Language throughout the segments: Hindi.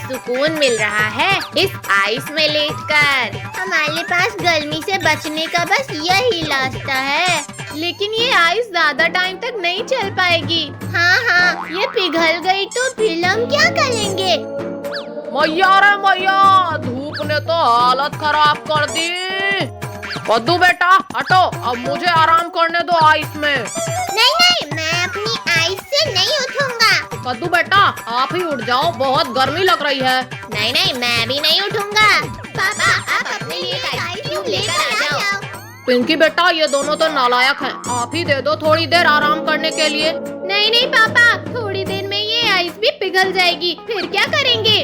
सुकून मिल रहा है इस आइस में लेटकर। हमारे पास गर्मी से बचने का बस यही रास्ता है। लेकिन ये आइस ज्यादा टाइम तक नहीं चल पाएगी। हाँ, ये पिघल गई तो फिर हम क्या करेंगे? मैया रे मैया, धूप ने तो हालत खराब कर दी। कद्दू बेटा हटो, अब मुझे आराम करने दो आइस में। नहीं, मैं अपनी आइस से नहीं उठूंगा। कद्दू बेटा आप ही उठ जाओ, बहुत गर्मी लग रही है। नहीं, मैं भी नहीं उठूंगा। पापा आप अपने लिए आइस क्यूब लेकर आ जाओ। पिंकी बेटा ये दोनों तो नालायक हैं, आप ही दे दो थोड़ी देर आराम करने के लिए। नहीं पापा, थोड़ी देर में ये आइस भी पिघल जाएगी, फिर क्या करेंगे?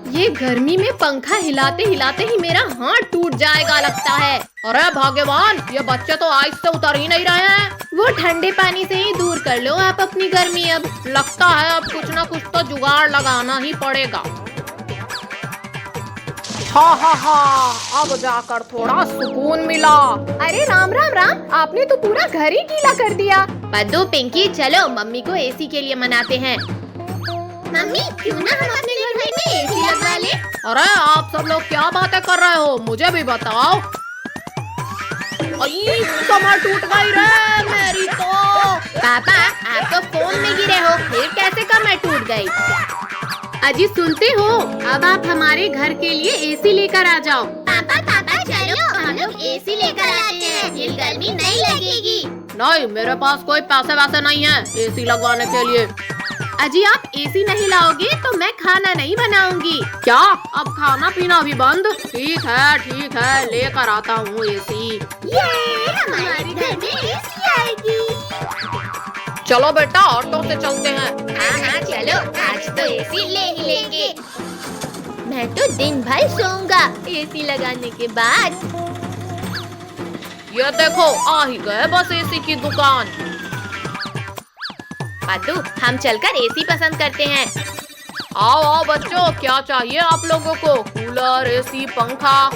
ये गर्मी में पंखा हिलाते हिलाते ही मेरा हाथ टूट जाएगा लगता है। अरे भगवान, ये बच्चे तो आइस से उतर ही नहीं रहे हैं। वो ठंडे पानी से ही दूर कर लो आप अपनी गर्मी। अब लगता है अब कुछ न कुछ तो जुगाड़ लगाना ही पड़ेगा। हाँ, अब जाकर थोड़ा सुकून मिला। अरे राम, आपने तो पूरा घर ही गीला कर दिया। पद्दू पिंकी चलो मम्मी को एसी के लिए मनाते हैं। मम्मी क्यों ना हम अपने घर में एसी लगा ले? अरे आप सब लोग क्या बातें कर रहे हो, मुझे भी बताओ। कमर टूट गई रे मेरी तो। पापा आप तो फोन में गिरे हो, फिर कैसे कमर टूट गई? अजी सुनते हो, अब आप हमारे घर के लिए एसी लेकर आ जाओ। पापा चलो हम लोग एसी लेकर आते हैं, फिर गर्मी नहीं लगेगी। नहीं, मेरे पास कोई पैसे वैसे नहीं है एसी लगवाने के लिए। अजी आप एसी नहीं लाओगे तो मैं खाना नहीं बनाऊंगी। क्या अब खाना पीना भी बंद? ठीक है लेकर आता हूँ एसी। ये हमारे घर में एसी आएगी। चलो बेटा ऑटो से चलते हैं। हाँ चलो, आज तो एसी ले ही लेंगे। मैं तो दिन भर सोऊंगा एसी लगाने के बाद। ये देखो आ ही गए बस एसी की दुकान। पादू हम चलकर एसी पसंद करते हैं। आओ बच्चों, क्या चाहिए आप लोगों को? कूलर, एसी, पंखा?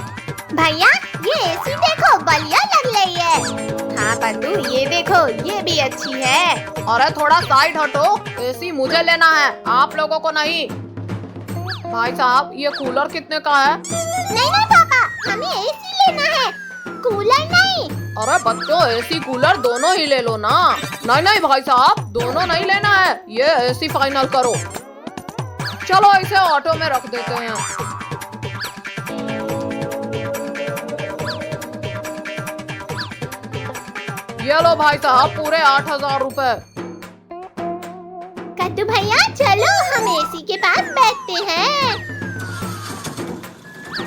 भैया ये एसी देखो बढ़िया लग रही है। हाँ पादू ये देखो, ये भी अच्छी है। अरे थोड़ा साइड हटो, एसी मुझे लेना है, आप लोगों को नहीं। भाई साहब ये कूलर कितने का है? नहीं पापा, हमें एसी लेना है, कूलर नहीं। अरे बच्चों एसी कूलर दोनों ही ले लो ना। नहीं भाई साहब, दोनों नहीं लेना है, ये एसी फाइनल करो। चलो इसे ऑटो में रख देते हैं। ये लो भाई साहब पूरे 8,000 रुपए। कद्दू भैया चलो हम एसी के पास बैठते हैं।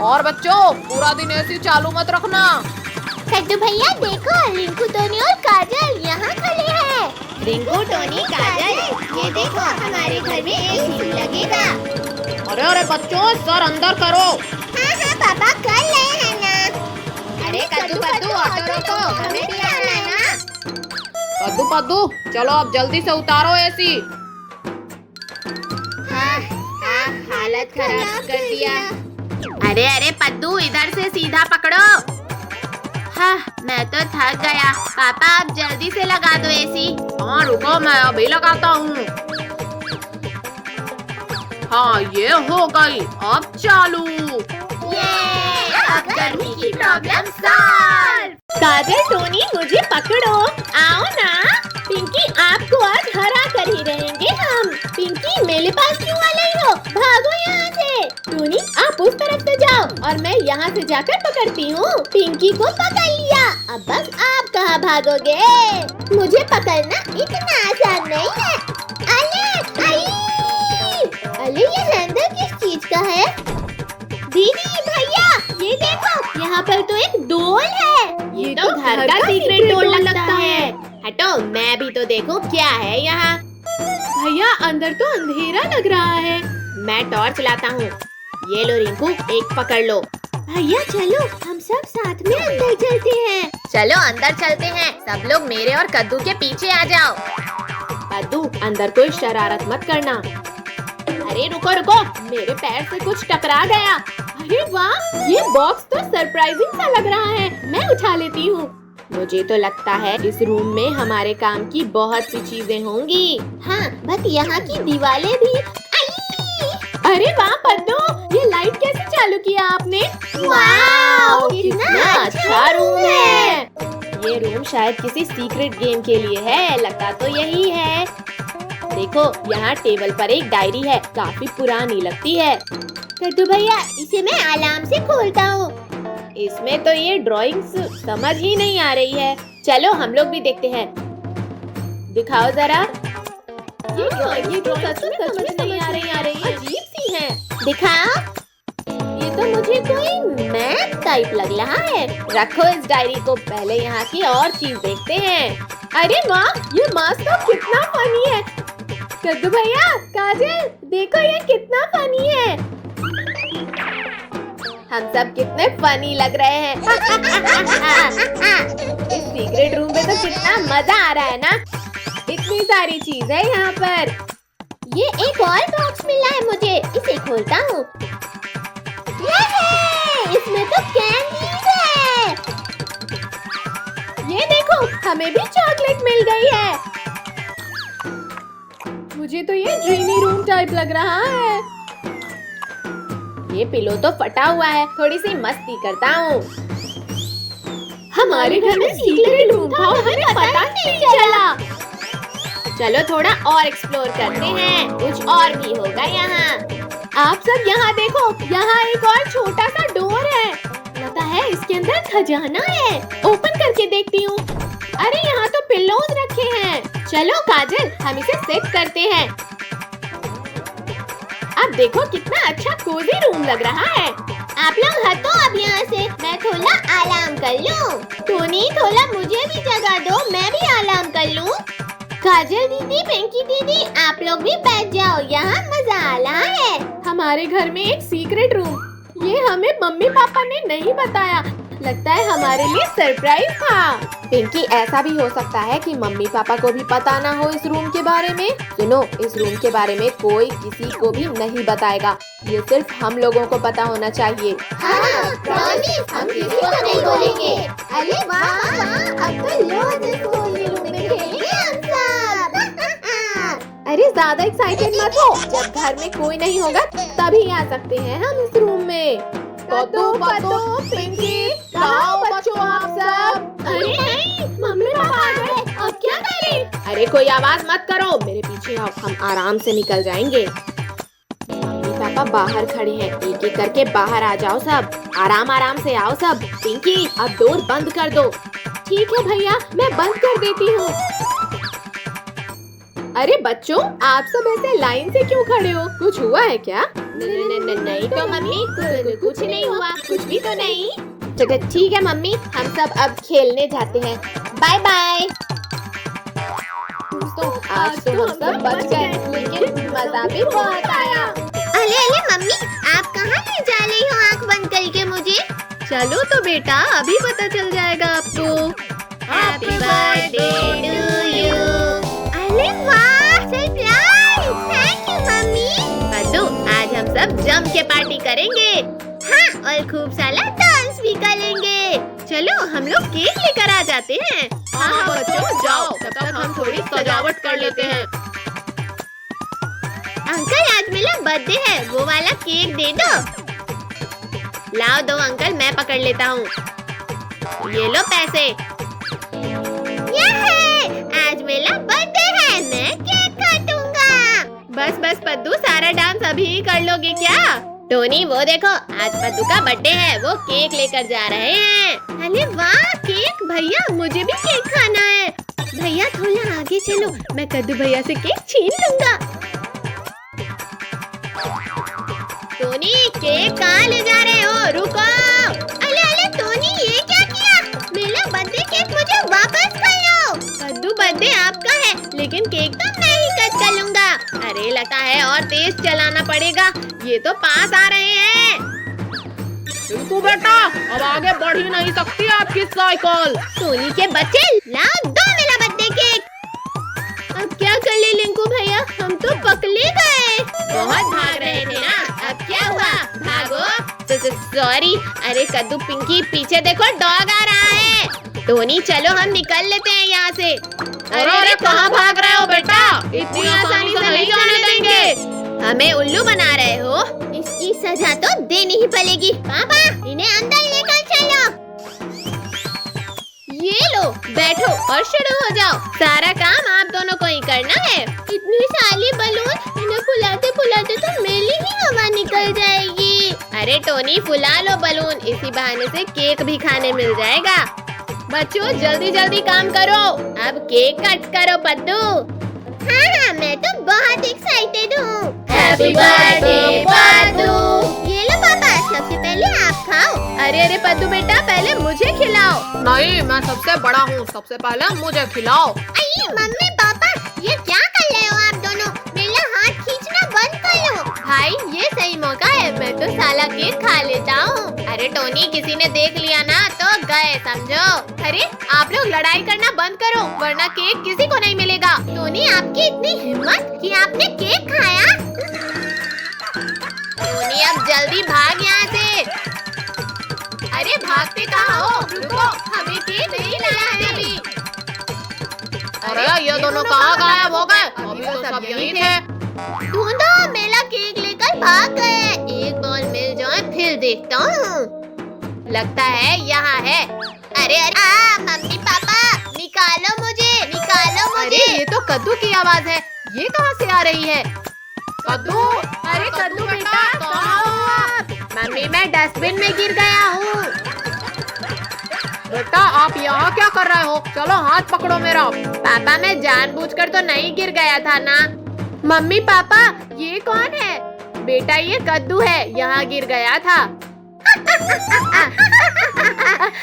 और बच्चों पूरा दिन एसी चालू मत रखना। कद्दू भैया देखो, रिंकू, टोनी और काजल यहाँ खड़े हैं। रिंकू, टोनी, काजल ये देखो हमारे घर में एसी लगेगा। अरे बच्चों सर अंदर करो। हाँ पापा कर रहे हैं ना। अरे कद्दू ऑटो रोको, हमें भी आना है ना। कद्दू चलो अब जल्दी से उतारो एसी। हाँ, हालत खराब कर दिया। अरे पद्दू इधर से सीधा पकड़ो। हाँ, मैं तो थक गया। पापा आप जल्दी से लगा दो एसी। हाँ रुको मैं अभी लगाता हूँ। हाँ ये हो गई, अब चालू। अब गर्मी की प्रॉब्लम सॉल्व। काजल, टोनी मुझे पकड़ो, आओ ना। पिंकी आपको आज हरा कर ही रहेंगे हम। पिंकी मेरे पास क्यों आ रही हो, भागो यहाँ से। टोनी आप उस तरफ से जाओ और मैं यहाँ से जाकर पकड़ती हूँ। पिंकी को पकड़ लिया, अब बस आप कहाँ भागोगे? मुझे पकड़ना इतना आसान नहीं है। अरे ये हैंडल किस चीज का है? दीदी भैया ये देखो, यहाँ पर तो एक डोल है। ये तो घर का सीक्रेट डोल लगता है। हटो मैं भी तो देखूं क्या है यहाँ। भैया अंदर तो अंधेरा लग रहा है। मैं टॉर्च लाता हूँ। ये लो रिंकू, एक पकड़ लो। भैया चलो हम सब साथ में अंदर चलते हैं। चलो अंदर चलते हैं, सब लोग मेरे और कद्दू के पीछे आ जाओ। कद्दू अंदर कोई शरारत मत करना। अरे रुको, मेरे पैर से कुछ टकरा गया। अरे वाह, ये बॉक्स तो सरप्राइजिंग सा लग रहा है, मैं उठा लेती हूँ। मुझे तो लगता है इस रूम में हमारे काम की बहुत सी चीजें होंगी। हाँ, बस यहाँ की दीवारें भी। अरे वाह पद्दू, ये लाइट कैसे चालू किया आपने? वाह, कितना अच्छा रूम है। ये रूम शायद किसी सीक्रेट गेम के लिए है, लगता तो यही है। देखो, यहाँ टेबल पर एक डायरी है, काफी पुरानी लगती है। कद्दू भैया, इसे मैं अलार्म से खोलता हूँ। इसमें तो ये ड्राइंग्स समझ ही नहीं आ रही है। चलो हम लोग भी देखते हैं। दिखाओ जरा। ये ड्राइंग सच में समझ नहीं आ रही है, अजीब सी है। दिखाओ। ये तो मुझे कोई मैप टाइप लग रहा है। रखो इस डायरी को, पहले यहाँ की और चीज देखते हैं। अरे वाह, ये मास्क तो कितना फनी है। कद्दू भैया, काजल, देखो ये कितना फनी है। हम सब कितने फनी लग रहे हैं। इस सीक्रेट रूम में तो कितना मजा आ रहा है ना। इतनी सारी चीज है यहाँ पर। ये एक और बॉक्स मिला है मुझे, इसे खोलता हूँ। इसमें तो कैंडीज है। ये देखो, हमें भी चॉकलेट मिल गई है। मुझे तो ये ड्रीमी रूम टाइप लग रहा है। ये पिलो तो फटा हुआ है, थोड़ी सी मस्ती करता हूँ। हमारे घर में सीक्रेट रूम था, हमें पता नहीं चला। चलो थोड़ा और एक्सप्लोर करते हैं, कुछ और भी होगा यहाँ। आप सब यहाँ देखो, यहाँ एक और छोटा सा डोर है। लगता है इसके अंदर खजाना है। ओपन करके देखती हूँ। अरे यहाँ तो पिल्लोज रखे हैं। चलो काजल, हम इसे सेट करते हैं। अब देखो कितना अच्छा कोजी रूम लग रहा है। आप लोग हटो अब यहाँ से, मैं थोड़ा आराम कर लूँ। टोनी, थोड़ा मुझे भी जगह दो, मैं भी आराम कर लूँ। काजल दीदी, पिंकी दीदी, आप लोग भी बैठ जाओ, यहाँ मजा आ रहा है। हमारे घर में एक सीक्रेट रूम, ये हमें मम्मी पापा ने नहीं बताया। लगता है हमारे लिए सरप्राइज था। पिंकी, ऐसा भी हो सकता है कि मम्मी पापा को भी पता ना हो इस रूम के बारे में। सुनो, इस रूम के बारे में कोई किसी को भी नहीं बताएगा, ये सिर्फ हम लोगों को पता होना चाहिए। हाँ, प्रॉमिस, हम किसी को नहीं बोलेंगे। अरे वाह, अब तो रोज इस कोई रूम में खेलेंगे हम सब। अरे ज्यादा एक्साइटेड मत हो, जब घर में कोई नहीं होगा तभी आ सकते हैं हम इस रूम में। कद्दू, पिंकी, कहाँ बच्चों आप सब? अरे नहीं, मम्मी पापा आ गए, अब क्या करें? अरे कोई आवाज मत करो, मेरे पीछे आओ, हम आराम से निकल जाएंगे। मम्मी पापा बाहर खड़े हैं, एक एक करके बाहर आ जाओ सब। आराम आराम से आओ सब। पिंकी, अब डोर बंद कर दो। ठीक है भैया, मैं बंद कर देती हूँ। अरे बच्चों, आप सब ऐसे लाइन से क्यों खड़े हो? कुछ हुआ है क्या? नहीं तो मम्मी, कुछ नहीं हुआ, कुछ भी तो नहीं। चलो ठीक है मम्मी, हम सब अब खेलने जाते हैं। Bye bye. दोस्तों, आज तो हम सब बच गए, लेकिन मजा भी बहुत आया। अरे मम्मी, आप कहाँ ले जा रही हो आँख बंद करके मुझे? चलो तो बेटा, अभी पता चल जाएगा आपको। Happy birthday to you. अरे वाह, सरप्राइज! Thank you mummy. कद्दू, आज हम सब जम के पार्टी करेंगे। हाँ, और खूब सारा डांस भी करेंगे। चलो हम लोग केक लेकर आ जाते हैं। हाँ बच्चों, जाओ, तब तक हम थोड़ी सजावट कर लेते हैं। अंकल, आज मेरा बर्थडे है, वो वाला केक दे दो। लाओ दो अंकल, मैं पकड़ लेता हूँ। ये लो पैसे। आज मेरा बर्थडे है, मैं केक काटूंगा। बस बस पद्दू, सारा डांस अभी ही कर लोगे क्या? टोनी, वो देखो, आज पद्दू का बर्थडे है, वो केक लेकर जा रहे हैं। अरे वाह, केक! भैया, मुझे भी केक खाना है। भैया थोड़ा आगे चलो, मैं कद्दू भैया से केक छीन लूंगा। टोनी, केक कहाँ ले जा रहे हो? रुको। अरे टोनी, ये क्या किया? मेरा बर्थडे केक मुझे वापस कर लो। कद्दू, बर्थडे आपका है, लेकिन केक तो मैं ही कट कर लूंगा। अरे लगता है और तेज चलाना पड़ेगा, ये तो पास आ रहे हैं। रिंकू बेटा, अब आगे बढ़ ही नहीं सकती आपकी साइकिल। टोनी के बच्चे, लाओ दो मेरा बर्थडे केक। अब क्या कर ले लिंकू भैया, हम तो पकड़े गए। बहुत भाग रहे थे ना, अब क्या हुआ? भागो। सॉरी। अरे कद्दू, पिंकी, पीछे देखो, डॉग आ रहा है। टोनी, चलो हम निकल लेते हैं यहाँ से। अरे कहाँ भाग रहे हो बेटा? इतनी आसानी से नहीं जाने देंगे। हमें उल्लू बना रहे हो? सजा तो देनी ही पड़ेगी। पापा इन्हें अंदर लेकर चलो। ये लो बैठो और शुरू हो जाओ। सारा काम आप दोनों को ही करना है। इतनी सारी बलून, इन्हें फुलाते फुलाते तो मेरी ही हवा निकल जाएगी। अरे टोनी फुला लो बलून, इसी बहाने से केक भी खाने मिल जाएगा। बच्चों जल्दी जल्दी काम करो, अब केक कट करो पद्दू। हाँ हाँ मैं तो बहुत एक्साइटेड हूँ। Happy birthday Paddu. ये लो पापा, सबसे पहले आप खाओ। अरे अरे पद्दू बेटा पहले मुझे खिलाओ। नहीं मैं सबसे बड़ा हूँ, सबसे पहले मुझे खिलाओ। अरे मम्मी पापा ये क्या कर रहे हो आप दोनों? मेरा हाथ खींचना बंद करो। भाई ये सही मौका है, मैं तो साला केक खा लेता हूँ। अरे टोनी किसी ने देख लिया ना तो गए समझो। अरे आप लोग लड़ाई करना बंद करो वरना केक किसी को नहीं मिलेगा। टोनी आपकी इतनी हिम्मत कि आपने केक खाया? टोनी अब जल्दी भाग यहाँ से। अरे भागते कहाँ हो? रुको हमें केक नहीं लाना है अभी। अरे ये दोनों कहाँ गायब हो गए? अभी तो सब यहीं थे। ढूंढो, मेरा केक लेकर भाग गए। एक बॉल मिल जाए फिर देखता हूँ। लगता है यहाँ है। अरे अरे मम्मी पापा निकालो मुझे, निकालो मुझे। अरे ये तो कद्दू की आवाज है, ये कहाँ से आ रही है? कद्दू, अरे कद्दू बेटा कहाँ हो आप? मम्मी मैं डस्टबिन में गिर गया हूँ। बेटा आप यहाँ क्या कर रहे हो? चलो हाथ पकड़ो मेरा। पापा मैं जानबूझकर तो नहीं गिर गया था ना। मम्मी पापा ये कौन है? बेटा ये कद्दू है, यहाँ गिर गया था।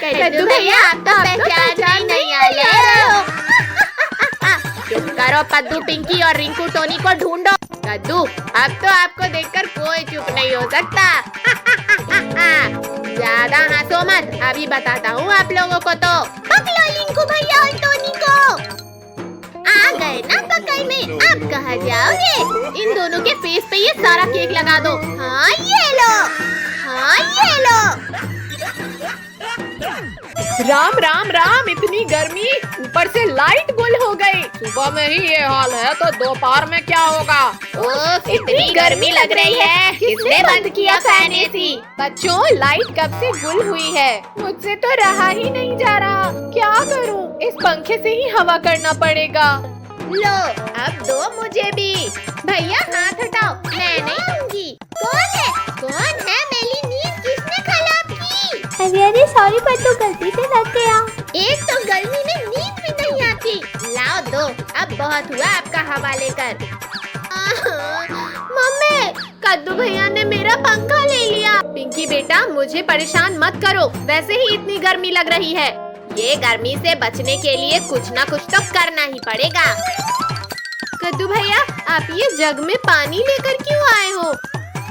कद्दू भैया आप तो पहचान नहीं आ रहे हो। चुप करो पद्दू, पिंकी और रिंकू टोनी को ढूंढो। कद्दू अब तो आपको देखकर कोई चुप नहीं हो सकता। ज्यादा हंसो मत, अभी बताता हूँ आप लोगों को। तो पकड़ो रिंकू भैया और टोनी को। आ गए ना पकड़ में, अब कहाँ जाओगे? इन दोनों के फेस पे ये सारा केक लगा दो। हाँ ये लो, हाँ ये लो। राम राम राम, इतनी गर्मी, ऊपर से लाइट गुल हो गई। सुबह में ही ये हाल है तो दोपहर में क्या होगा? ओह इतनी गर्मी लग रही है, किसने बंद किया फैन एसी? बच्चों लाइट कब से गुल हुई है, मुझसे तो रहा ही नहीं जा रहा। क्या करूं? इस पंखे से ही हवा करना पड़ेगा। लो अब दो मुझे भी। भैया हाथ हटाओ, मैं नहीं दूंगी। कौन है? कौन है? मेरी नींद किसने खराब की? अरे अरे सॉरी पद्दू, गलती से लग गया। एक तो गर्मी में नींद भी नहीं आती। लाओ दो, अब बहुत हुआ आपका हवा लेकर। मम्मी कद्दू भैया ने मेरा पंखा ले लिया। पिंकी बेटा मुझे परेशान मत करो, वैसे ही इतनी गर्मी लग रही है। ये गर्मी से बचने के लिए कुछ ना कुछ तो करना ही पड़ेगा। कद्दू भैया आप ये जग में पानी लेकर क्यों आए हो?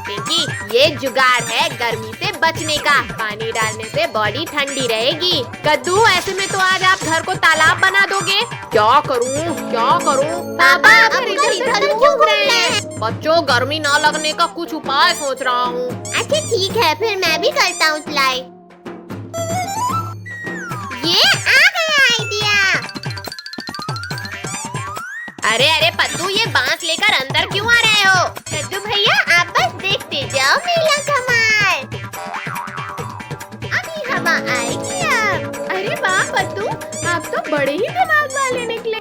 पिंकी ये जुगाड़ है गर्मी से बचने का, पानी डालने से बॉडी ठंडी रहेगी। कद्दू ऐसे में तो आज आप घर को तालाब बना दोगे। क्या करूं क्या करूं? पापा अब इधर क्यों घूम रहे हैं? बच्चों गर्मी ना लगने का कुछ उपाय सोच रहा हूँ। अच्छा ठीक है फिर मैं भी करता हूँ ट्राई। ये आ गया आइडिया। अरे अरे पद्दू ये बांस लेकर अंदर क्यों आ रहे हो? कद्दू भैया आप बस देखते जाओ मेरा कमाल। अभी हवा आएगी अब। अरे वाह पद्दू आप तो बड़े ही दिमाग वाले निकले।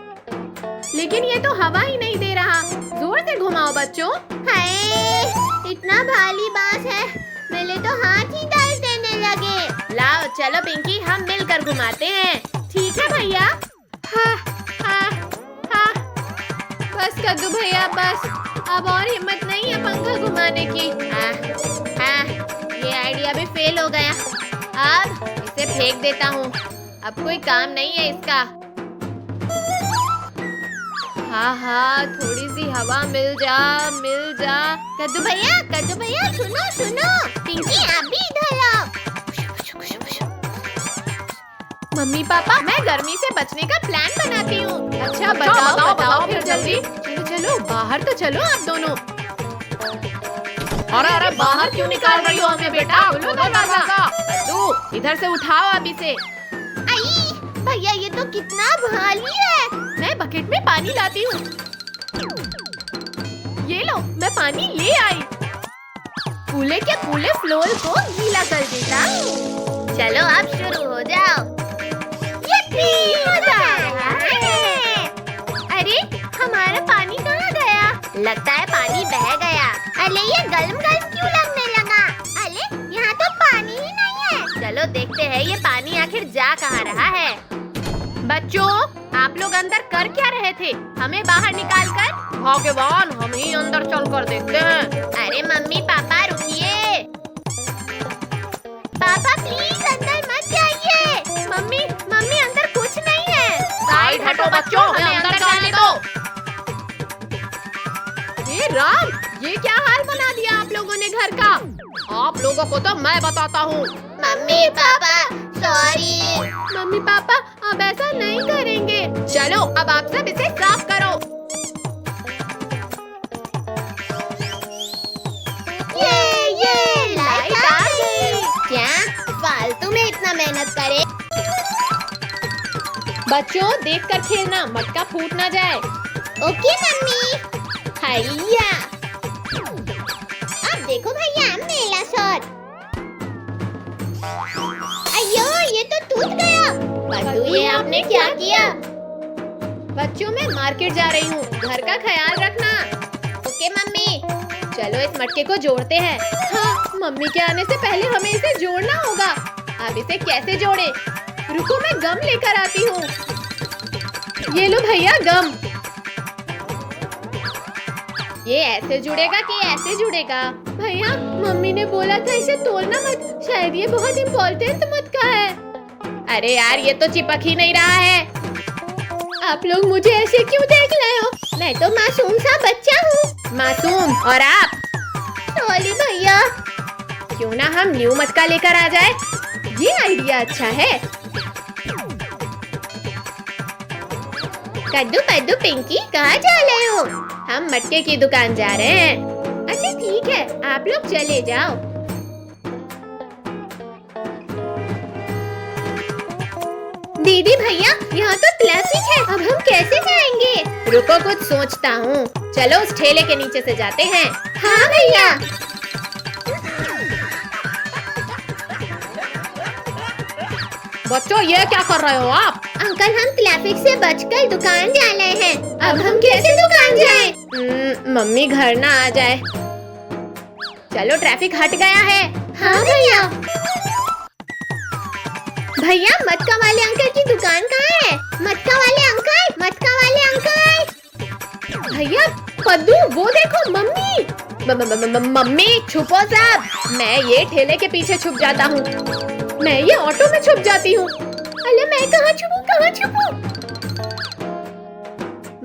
लेकिन ये तो हवा ही नहीं दे रहा, जोर से घुमाओ बच्चों। हाय इतना भारी बांस है, मेरे तो हाथ ही दर्द देने लगे। लाओ चलो पिंकी हम मिलकर घुमाते हैं। ठीक है भैया। हाँ हाँ हाँ बस कद्दू भैया बस, अब और हिम्मत नहीं है पंखा घुमाने की। हाँ हाँ ये आइडिया भी फेल हो गया। अब इसे फेंक देता हूँ, अब कोई काम नहीं है इसका। हाँ हाँ थोड़ी सी हवा मिल जा मिल जा। कद्दू भैया सुनो सुनो, पिंकी आप भी इधर आओ। मम्मी पापा मैं गर्मी से बचने का प्लान बनाती हूँ। अच्छा बताओ फिर जल्दी। चलो चलो बाहर तो चलो आप दोनों। अरे अरे बाहर क्यों निकाल रही हो हमें बेटा? खोलो दरवाजा। कद्दू इधर से उठाओ अभी से। आई भैया ये तो कितना भारी है। मैं बकेट में पानी लाती हूँ। ये लो मैं पानी ले आई। पूले के पूले फ्लोर को गीला कर देता हूँ। चलो अब शुरू हो जाओ। यप्पी, मजा आ रहा है। अरे हमारा पानी कहाँ गया? लगता है पानी बह गया। अरे ये गरम गरम क्यों लगने लगा? अरे यहाँ तो पानी ही नहीं है। चलो देखते हैं ये पानी आखिर जा कहाँ रहा है। बच्चों, आप लोग अंदर कर क्या रहे थे? हमें बाहर निकाल कर? भाग्यवान, हम ही अंदर चलकर देखते हैं। अरे मम्मी पापा रुकिए। पापा प्लीज अंदर मत जाइए। मम्मी मम्मी अंदर कुछ नहीं है। साइड हटो बच्चों, हमें अंदर जाने दो। हे राम, ये क्या हाल बना दिया आप लोगों ने घर का? आप लोगों को तो मैं बताता हूँ। Mummy papa sorry. Mummy papa अब ऐसा नहीं करेंगे। चलो अब आप सब इसे साफ करो। ये लाइट आ गई। क्या फालतू में इतना मेहनत करे? बच्चों देखकर खेलना, मटका फूट ना जाए। Okay mummy. हैया, अब देखो भैया मेला शॉट। अयो ये तो टूट गया। पद्दू ये आपने क्या किया? बच्चों मैं मार्केट जा रही हूँ, घर का ख्याल रखना। Okay mummy. चलो इस मटके को जोड़ते हैं। हाँ, मम्मी के आने से पहले हमें इसे जोड़ना होगा। अब इसे कैसे जोड़े? रुको मैं गम लेकर आती हूँ। ये लो भैया गम। ये ऐसे जुड़ेगा कि ऐसे जुड़ेगा? भैया मम्मी ने बोला था इसे तोड़ना मत, शायद ये बहुत इम्पोर्टेंट मटका है। अरे यार ये तो चिपक ही नहीं रहा है। आप लोग मुझे ऐसे क्यों देख रहे हो? मैं तो मासूम सा बच्चा हूँ। मासूम और आप? सॉरी भैया। क्यों ना हम न्यू मटका लेकर आ जाए? ये आइडिया अच्छा है। कद्दू पद्दू पिंकी कहाँ जा रहे हो? हम मटके की दुकान जा रहे हैं। अच्छा ठीक है, आप लोग चले जाओ। दीदी भैया यहाँ तो ट्रैफिक है, अब हम कैसे जाएंगे? रुको कुछ सोचता हूँ। चलो उस ठेले के नीचे से जाते हैं। हाँ भैया। बच्चों ये क्या कर रहे हो आप? अंकल हम ट्रैफिक से बचकर दुकान जा रहे हैं। अब हम कैसे दुकान जाएं? मम्मी घर ना आ जाए। चलो ट्रैफिक हट गया है। हाँ भैया। भैया मटका वाले अंकल की दुकान कहाँ है? मटका वाले अंकल, मटका वाले अंकल। भैया पद्दू वो देखो मम्मी। मम्मी छुपो सब। मैं ये ठेले के पीछे छुप जाता हूँ। मैं ये ऑटो में छुप जाती हूँ। अरे मैं कहाँ छुपूं, कहाँ छुपूं?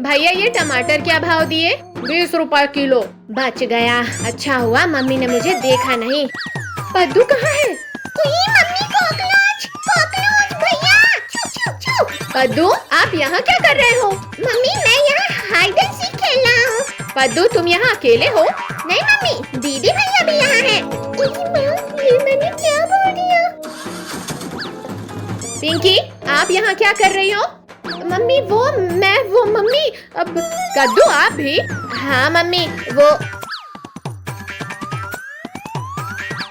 भैया ये टमाटर क्या भाव दिए? 20 रुपए किलो। बच गया, अच्छा हुआ मम्मी ने मुझे देखा नहीं। पद्दू कहाँ है? मम्मी कॉकरोच, कॉकरोच भैया। छुप छुप छुप। पद्दू आप यहाँ क्या कर रहे हो? मम्मी मैं यहाँ हाइड एंड सीक खेल रहा हूँ। पद्दू तुम यहाँ अकेले हो? नहीं मम्मी, दीदी भैया भी यहाँ हैं। ये मैंने क्या बोल दिया? पिंकी आप यहाँ क्या कर रही हो? मम्मी वो मम्मी। अब कद्दू आप भी? हाँ मम्मी वो।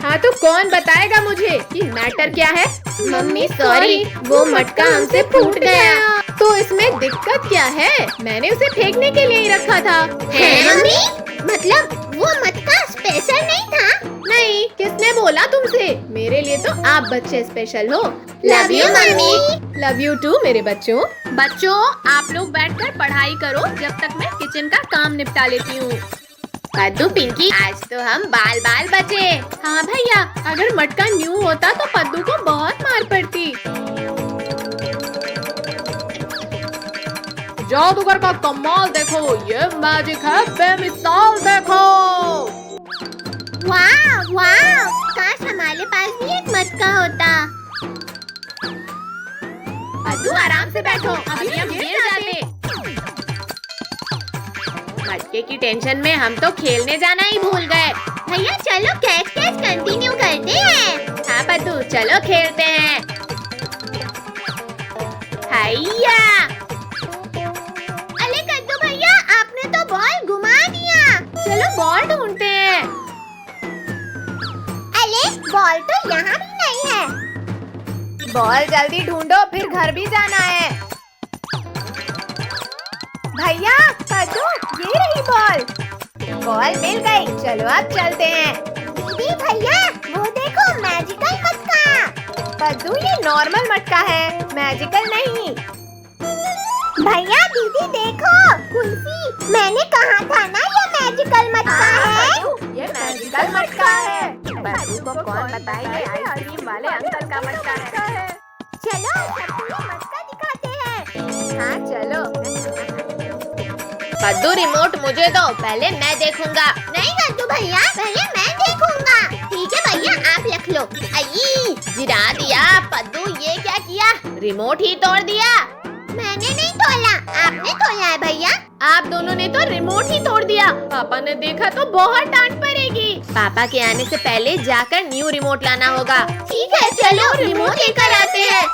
हाँ तो कौन बताएगा मुझे कि मैटर क्या है? मम्मी सॉरी, वो मटका हमसे फूट गया। तो इसमें दिक्कत क्या है? मैंने उसे फेंकने के लिए ही रखा था। है मम्मी? मतलब वो मटका स्पेशल नहीं था? नहीं, किसने बोला तुमसे? मेरे लिए तो आप बच्चे स्पेशल हो। Love you mummy. Love you too मेरे बच्चों। बच्चों आप लोग बैठकर पढ़ाई करो जब तक मैं किचन का काम निपटा लेती हूँ। पद्दू पिंकी आज तो हम बाल बाल बचे। हाँ भैया, अगर मटका न्यू होता तो पद्दू को बहुत मार पड़ती। जादूगर का कमाल देखो, ये मैजिक है बेमिसाल देखो। वाह वाह, काश हमारे पास भी एक मटका होता। पद्दू आराम से बैठो, अभी हम गिर जाते। मटके की टेंशन में हम तो खेलने जाना ही भूल गए। भैया चलो कैच कैच कंटिन्यू करते हैं। हाँ पद्दू चलो खेलते हैं। हैया। अरे कद्दू भैया आपने तो बॉल घुमा दिया। चलो बॉल ढूंढते हैं। बॉल तो यहाँ भी नहीं है। बॉल जल्दी ढूंढो, फिर घर भी जाना है। भैया पद्दू, ये रही बॉल। बॉल मिल गई, चलो अब चलते हैं। दीदी भैया वो देखो मैजिकल मटका। पद्दू ये नॉर्मल मटका है, मैजिकल नहीं। भैया दीदी देखो कुल्फी। मैंने कहा था ना ये मैजिकल मटका है। ये मैजिकल मटका है। पद्दू को कौन बताए ये आइसक्रीम वाले अंकल का मटका है। चलो सबको ये मटका दिखाते हैं। हाँ चलो। पद्दू रिमोट मुझे दो, पहले मैं देखूंगा। नहीं कद्दू भैया पहले मैं देखूंगा। ठीक है भैया आप रख लो। आई गिरा दिया। पद्दू ये क्या किया, रिमोट ही तोड़ दिया। मैंने नहीं तोड़ा, आपने तोड़ा है भैया। आप दोनों ने तो रिमोट ही तोड़ दिया। पापा ने देखा तो बहुत डांट पड़ेगी। पापा के आने से पहले जाकर न्यू रिमोट लाना होगा। ठीक है चलो रिमोट लेकर आते हैं।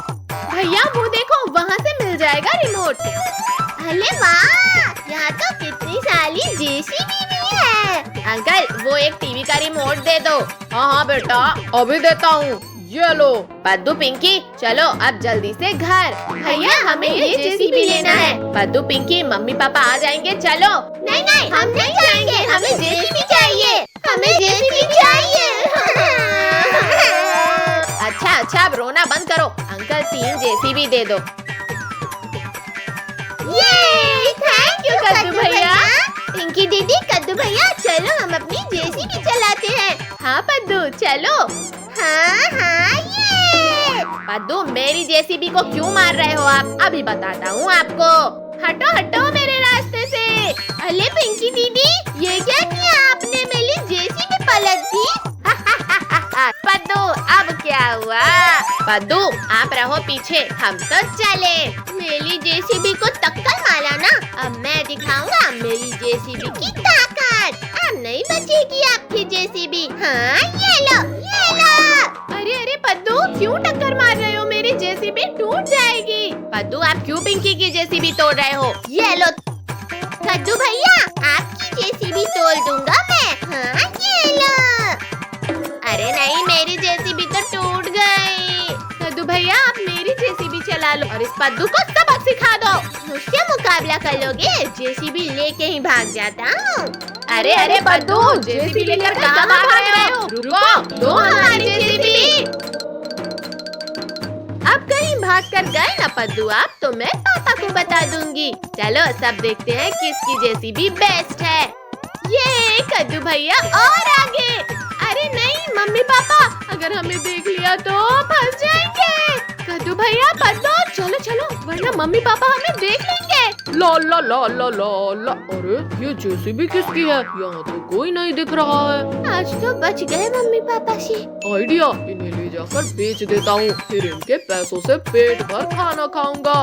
भैया वो देखो वहाँ से मिल जाएगा रिमोट। अरे वाह यहाँ तो कितनी सारी जेसीबी भी है। अंकल वो एक टीवी का रिमोट दे दो। हाँ बेटा अभी देता हूँ, ये लो। पद्दू पिंकी चलो अब जल्दी से घर। भैया हमें ये जेसीबी लेना है। पद्दू पिंकी मम्मी पापा आ जाएंगे, चलो। नहीं नहीं हम नहीं जाएंगे, हमें जेसीबी चाहिए। हमें जेसीबी चाहिए। अच्छा अच्छा अब रोना बंद करो। अंकल 3 जेसीबी दे दो। ये थैंक यू कद्दू भैया। पिंकी दीदी कद्दू भैया चलो हम अपनी जेसीबी चलाते हैं। हाँ पद्दू चलो। हाँ हाँ ये पद्दू मेरी जेसीबी को क्यों मार रहे हो आप, अभी बताता हूँ आपको। हटो हटो मेरे रास्ते से। अरे पिंकी दीदी ये क्या किया आपने, मेरी जेसीबी पलट दी। पद्दू अब क्या हुआ। पद्दू आप रहो पीछे, हम तो चले। मेरी जेसीबी को टक्कर मारा ना, अब मैं दिखाऊंगा मेरी जेसीबी की ताकत। अब नहीं बचेगी आपकी जेसीबी। हाँ ये लो ये लो। अरे अरे पद्दू क्यों टक्कर मार रहे हो, मेरी जेसीबी टूट जाएगी। पद्दू आप क्यों पिंकी की जेसीबी तोड़ रहे हो। ये लो कद्दू भैया आपकी जेसीबी तोड़ दूंगा मैं। हाँ ये लो। अरे नहीं मेरी जेसीबी तो टूट गई। पद्दू भैया आप मेरी जेसीबी चला लो और इस पद्दू को सबक सिखा दो। मुझसे मुकाबला कर लोगे, जेसीबी लेके ही भाग जाता हूँ। अरे अरे पद्दू जेसीबी लेकर कहाँ भाग रहे हो, रुको दो हमारी जेसीबी। अब कहीं भाग कर गए ना पद्दू आप, तो मैं पापा को बता दूंगी। चलो सब देखते हैं किसकी जेसीबी बेस्ट है। ये कद्दू भैया और आगे। अरे नहीं मम्मी पापा अगर हमें देख लिया तो फंस जाएंगे। कद्दू भैया पद्दू चलो चलो वरना मम्मी पापा हमें देख लेंगे। ला ला ला ला ला ला। अरे ये जेसीबी किसकी है, यहाँ तो कोई नहीं दिख रहा है। आज तो बच गए मम्मी पापा से। आइडिया, इन्हें ले जाकर बेच देता हूँ, फिर इनके पैसों से पेट भर खाना खाऊंगा।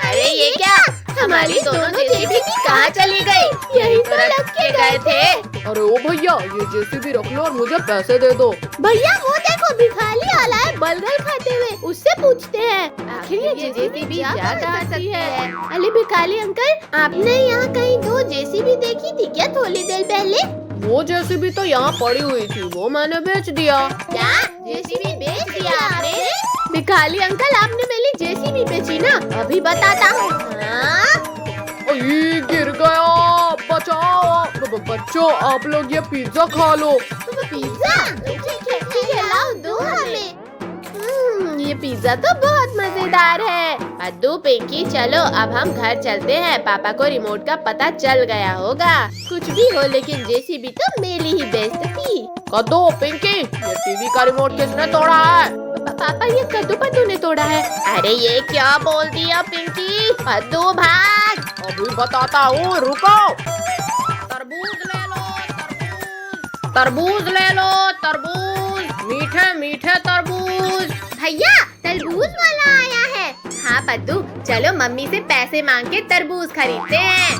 अरे ये क्या, हमारी दोनों जेसीबी कहाँ चली गई। यही तो रख के गए थे। अरे ओ भैया ये जेसीबी रख लो और मुझे पैसे दे दो। भैया वो देखो भिखारी आला है बलगल खाते हुए, उससे पूछते हैं आखिर ये जेसीबी क्या कर सकती है। अरे भिखारी अंकल आपने यहाँ कहीं 2 जेसीबी देखी थी क्या थोड़ी देर पहले। वो जेसीबी तो यहाँ पड़ी हुई थी, वो मैंने बेच दिया। क्या जेसीबी बेच दिया आपने। भिखारी अंकल आपने मेरी जेसीबी बेची ना, अभी बताता हूँ। ये गिर गया, बचाओ। बच्चों आप लोग ये पिज्जा खा लो। पिज्जा ठीक है लाओ दो हमें। ये पिज्जा तो बहुत मजेदार है। पद्दू पिंकी चलो अब हम घर चलते हैं, पापा को रिमोट का पता चल गया होगा। कुछ भी हो लेकिन जेसीबी तो मेरी ही बेस्ट थी। कद्दू पिंकी ये टीवी का रिमोट किसने तोड़ा है। पापा ये कद्दू पद्दू ने तोड़ा है। अरे ये क्या बोल दिया पिंकी, पद्दू भाग। अभी बताता हूँ, रुको। तरबूज ले लो, तरबूज ले लो, तरबूज मीठे मीठे तरबूज। भैया तरबूज वाला आया है। हाँ पद्दू चलो मम्मी से पैसे मांग के तरबूज खरीदते हैं।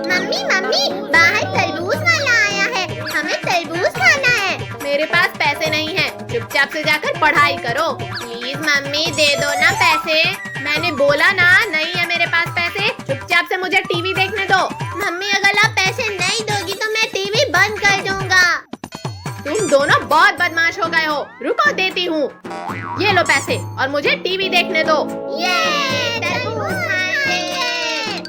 मम्मी मम्मी बाहर तरबूज वाला आया है, हमें तरबूज खाना है। मेरे पास पैसे नहीं हैं, चुपचाप से जाकर पढ़ाई करो। प्लीज मम्मी दे दो ना पैसे। मैंने बोला ना नहीं है मेरे पास पैसे, चुपचाप से मुझे टीवी देखने दो। मम्मी अगर आप पैसे नहीं दोगी तो मैं टीवी बंद कर दूंगा। गए हो? रुको देती हूँ। ये लो पैसे और मुझे टीवी देखने दो। ये तरबूज खाएंगे।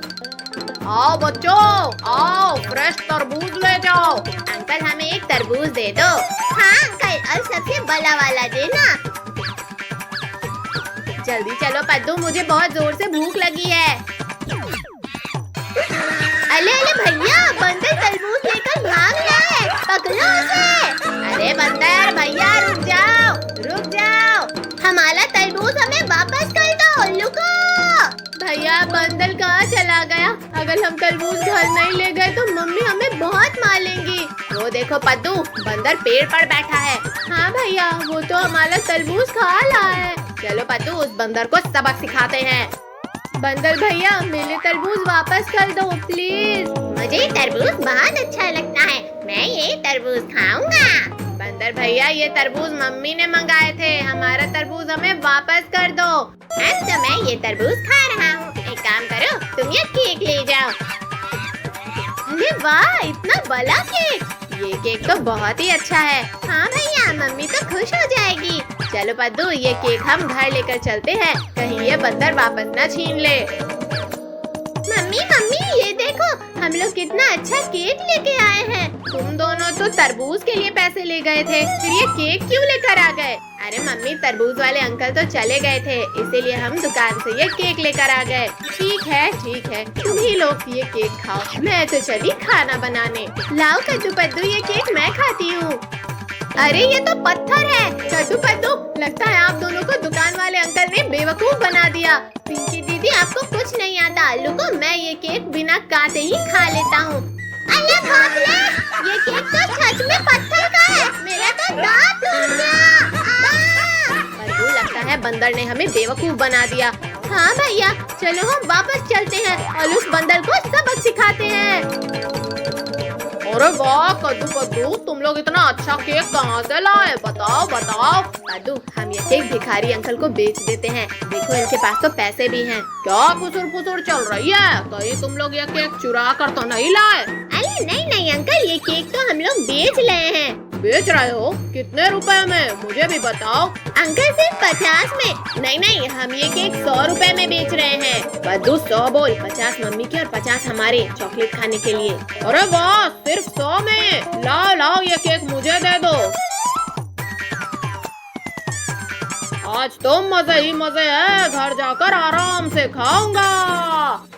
आओ बच्चों, आओ फ्रेश तरबूज ले जाओ। अंकल हमें एक तरबूज दे दो। हाँ अंकल, और सबसे बड़ा वाला देना। जल्दी चलो पद्दू, मुझे बहुत जोर से भूख लगी है। अले अले भैया, बंदर तरबूज लेकर भाग रहा है, पकड़ो उसे। अरे बंदर भैया रुक जाओ, रुक जाओ। हमारा तरबूज हमें वापस कर दो, लुको। भैया बंदर कहाँ चला गया? अगर हम तरबूज घर नहीं ले गए तो मम्मी हमें बहुत मारेंगी। वो देखो पद्दू, बंदर पेड़ पर बैठा है। हाँ भैया, वो तो हमारा तरबूज खा रहा है। चलो पद्दू, उस बंदर को सबक सिखाते हैं। बंदर भैया, मेरे तरबूज वापस कर दो प्लीज। मुझे तरबूज बहुत अच्छा लगता है, मैं ये तरबूज खाऊंगा। बंदर भैया, ये तरबूज मम्मी ने मंगाए थे, हमारा तरबूज हमें वापस कर दो। अब तो मैं ये तरबूज खा रहा हूँ। एक काम करो, तुम ये केक ले जाओ। अरे वाह, इतना बड़ा केक! ये केक तो बहुत ही अच्छा है। हाँ भैया, मम्मी तो खुश हो जाएगी। चलो पद्दू, ये केक हम घर लेकर चलते हैं, कहीं ये बंदर वापस ना छीन ले। मम्मी मम्मी, ये देखो, हम लोग कितना अच्छा केक लेके आए हैं। तुम दोनों तो तरबूज के लिए पैसे ले गए थे, फिर ये केक क्यों लेकर आ गए? अरे मम्मी, तरबूज वाले अंकल तो चले गए थे, इसीलिए हम दुकान से ये केक लेकर आ गए। ठीक है, तुम ही लोग ये केक खाओ, मैं तो चली खाना बनाने। लाओ कद्दू पद्दू, ये केक मैं खाती हूँ। अरे ये तो पत्थर है। कद्दू पद्दू, लगता है आप दोनों को दुकान वाले अंकल ने बेवकूफ बना दिया। पिंकी दीदी, आपको कुछ नहीं आता। लुको, मैं ये केक बिना काटे ही खा लेता हूँ। अल्लाह बाप रे, ये केक तो सच में पत्थर का है। मेरा तो दांत टूट गया। पद्दू, लगता है बंदर ने हमें बेवकूफ बना दिया। हाँ भैया, चलो हम वापस चलते हैं और उस बंदर को सबक सिखाते हैं। अरे वाह कद्दू पद्दू, तुम लोग इतना अच्छा केक कहाँ से लाए? बताओ बताओ। पद्दू, हम ये केक भिखारी अंकल को बेच देते हैं, देखो इनके पास तो पैसे भी हैं। क्या खुसुर फुसुर चल रही है? कहीं तुम लोग ये केक चुरा कर तो नहीं लाए? अरे नहीं अंकल, ये केक तो हम लोग बेच रहे हैं। बेच रहे हो? कितने रुपए में? मुझे भी बताओ। अंकल सिर्फ 50 में। नहीं, हम ये केक 100 रुपए में बेच रहे हैं। पद्दू 100 बोल, 50 मम्मी के और 50 हमारे चॉकलेट खाने के लिए। अरे वाह, सिर्फ 100 में? लाओ ये केक मुझे दे दो। आज तो मजे ही मजे है, घर जाकर आराम से खाऊंगा।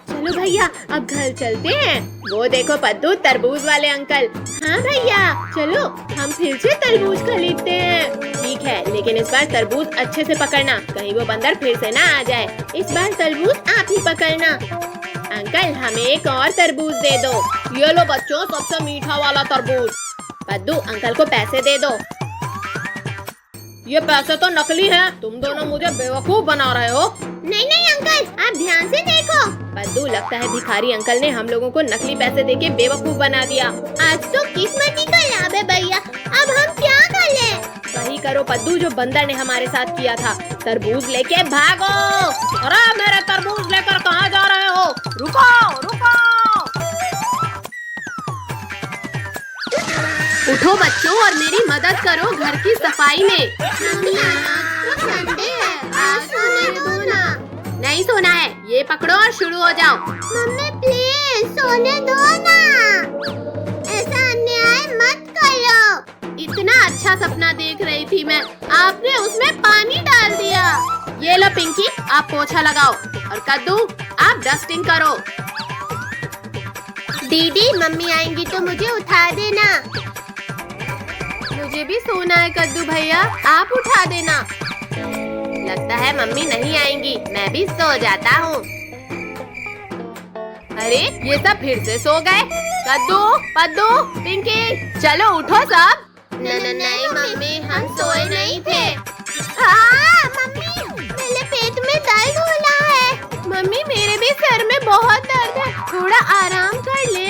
चलो भैया, अब घर चलते हैं। वो देखो पद्दू, तरबूज वाले अंकल। हाँ भैया, चलो हम फिर से तरबूज खरीदते हैं। ठीक है, लेकिन इस बार तरबूज अच्छे से पकड़ना, कहीं वो बंदर फिर से ना आ जाए। इस बार तरबूज आप ही पकड़ना। अंकल, हमें एक और तरबूज दे दो। ये लो बच्चों, सबसे मीठा वाला तरबूज। पद्दू, अंकल को पैसे दे दो। ये पैसे तो नकली हैं, तुम दोनों मुझे बेवकूफ बना रहे हो। नहीं अंकल, आप ध्यान से देखो। पद्दू, लगता है भिखारी अंकल ने हम लोगों को नकली पैसे देके बेवकूफ बना दिया। आज तो किस्मत ही का लाभ है भैया, अब हम क्या कर लें? वही करो पद्दू जो बंदर ने हमारे साथ किया था। तरबूज लेके भागो। अरे मेरे तरबूज लेकर कहाँ जा रहे हो? रुको। उठो बच्चों और मेरी मदद करो घर की सफाई में। संडे है, आज सोने दो ना। नहीं सोना है, ये पकड़ो और शुरू हो जाओ। मम्मी प्लीज सोने दो ना, ऐसा अन्याय मत करो। इतना अच्छा सपना देख रही थी मैं, आपने उसमें पानी डाल दिया। ये लो पिंकी, आप पोछा लगाओ और कद्दू आप डस्टिंग करो। दीदी, मम्मी आएंगी तो मुझे उठा देना। मुझे भी सोना है कद्दू भैया, आप उठा देना। लगता है मम्मी नहीं आएंगी, मैं भी सो जाता हूँ। अरे ये सब फिर से सो गए। कद्दू पद्दू पिंकी, चलो उठो सब। नहीं मम्मी, हम सोए नहीं थे। हाँ मम्मी, मेरे पेट में दर्द हो रहा है। मम्मी, मेरे भी सर में बहुत दर्द है, थोड़ा आराम कर ले।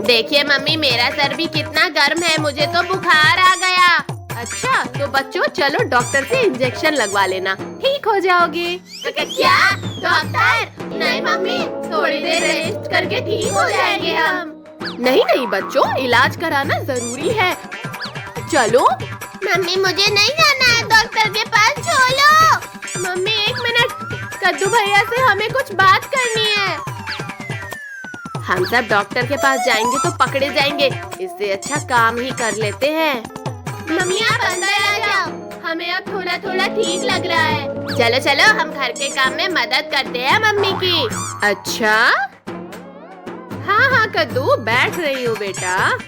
देखिए मम्मी, मेरा सर भी कितना गर्म है, मुझे तो बुखार आ गया। अच्छा, तो बच्चों चलो डॉक्टर से इंजेक्शन लगवा लेना, ठीक हो जाओगे। क्या डॉक्टर? नहीं मम्मी, थोड़ी देर रेस्ट करके ठीक हो जाएंगे हम। नहीं बच्चों, इलाज कराना जरूरी है। चलो। मम्मी मुझे नहीं जाना है डॉक्टर के पास, छोड़ो। मम्मी एक मिनट, कद्दू भैया से हमें कुछ बात करनी है। हम सब डॉक्टर के पास जाएंगे तो पकड़े जाएंगे, इससे अच्छा काम ही कर लेते हैं। मम्मी आप अंदर आ जाओ, हमें अब थोड़ा थोड़ा ठीक लग रहा है। चलो चलो हम घर के काम में मदद करते हैं मम्मी की। अच्छा हाँ हाँ कद्दू, बैठ रही हूँ बेटा।